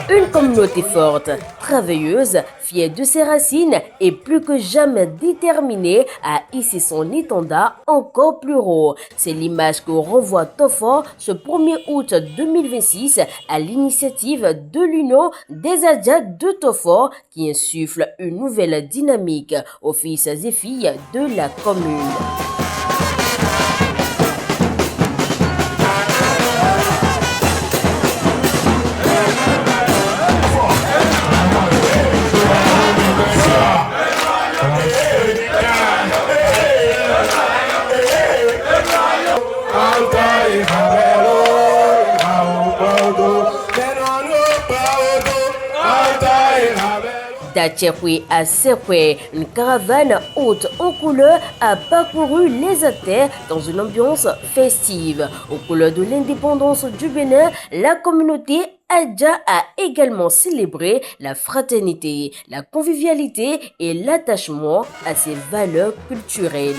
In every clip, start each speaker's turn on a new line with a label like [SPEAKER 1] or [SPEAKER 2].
[SPEAKER 1] Une communauté forte, travailleuse, fière de ses racines et plus que jamais déterminée à hisser son étendard encore plus haut. C'est l'image que renvoie Tofor ce 1er août 2026 à l'initiative de l'Union des Adja de Tofor qui insuffle une nouvelle dynamique aux fils et filles de la commune. D'Atchekwe à Sekwe, une caravane haute en couleur a parcouru les artères dans une ambiance festive. Aux couleurs de l'indépendance du Bénin, la communauté Adja a également célébré la fraternité, la convivialité et l'attachement à ses valeurs culturelles.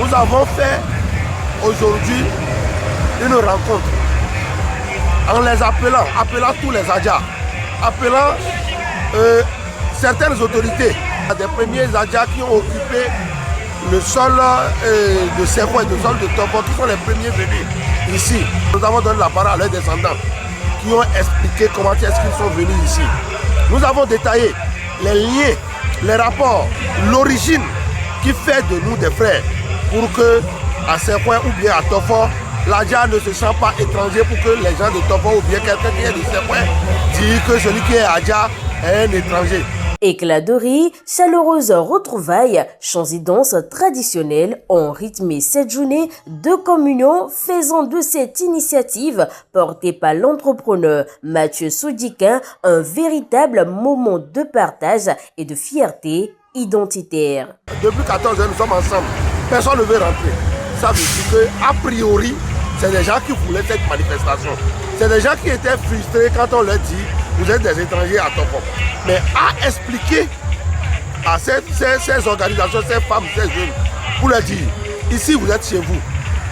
[SPEAKER 2] Nous avons fait aujourd'hui une rencontre en les appelant tous les Adja, appelant certaines autorités, des premiers Adja qui ont occupé le sol de Sekwe, le sol de Tofor, qui sont les premiers venus ici. Nous avons donné la parole à leurs descendants qui ont expliqué comment est-ce qu'ils sont venus ici. Nous avons détaillé les liens, les rapports, l'origine qui fait de nous des frères, pour que à Sekwe ou bien à Tofor, l'Adja ne se sent pas étranger, pour que les gens de Tofor ou bien quelqu'un qui est de Sekwe dise que celui qui est Adja est un étranger.
[SPEAKER 1] Éclat de rire, chaleureuse retrouvailles, chants et danses traditionnelles ont rythmé cette journée de communion, faisant de cette initiative portée par l'entrepreneur Mathieu Soudiquin un véritable moment de partage et de fierté identitaire.
[SPEAKER 2] Depuis 14 ans, nous sommes ensemble. Personne ne veut rentrer. Ça veut dire qu'a priori, c'est des gens qui voulaient cette manifestation. C'est des gens qui étaient frustrés quand on leur dit vous êtes des étrangers à Tofor. Mais à expliquer à ces organisations, ces femmes, ces jeunes, pour leur dire ici vous êtes chez vous.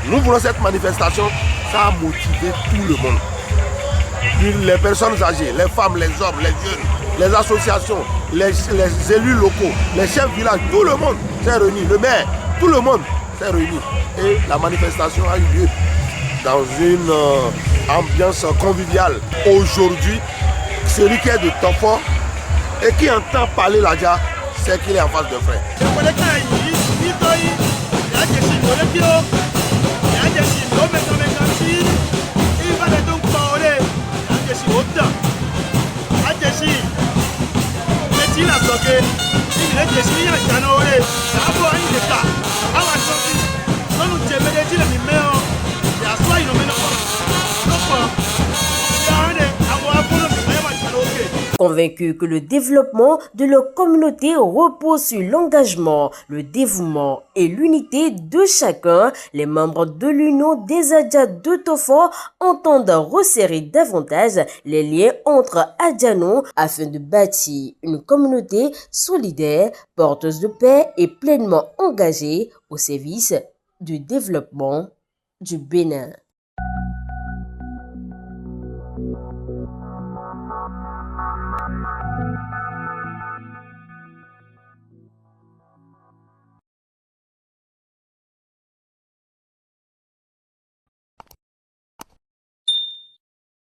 [SPEAKER 2] Nous voulons cette manifestation. Ça a motivé tout le monde. Les personnes âgées, les femmes, les hommes, les jeunes, les associations, les élus locaux, les chefs de village, tout le monde s'est réuni. Le maire, tout le monde s'est réuni. Et la manifestation a eu lieu dans une ambiance conviviale. Aujourd'hui, celui qui est de Tofor et qui entend parler l'Adja, c'est qu'il est en face de frère.
[SPEAKER 1] Convaincu que le développement de leur communauté repose sur l'engagement, le dévouement et l'unité de chacun, les membres de l'Union des Adja de Tofor entendent resserrer davantage les liens entre Adjanos afin de bâtir une communauté solidaire, porteuse de paix et pleinement engagée au service du développement du Bénin.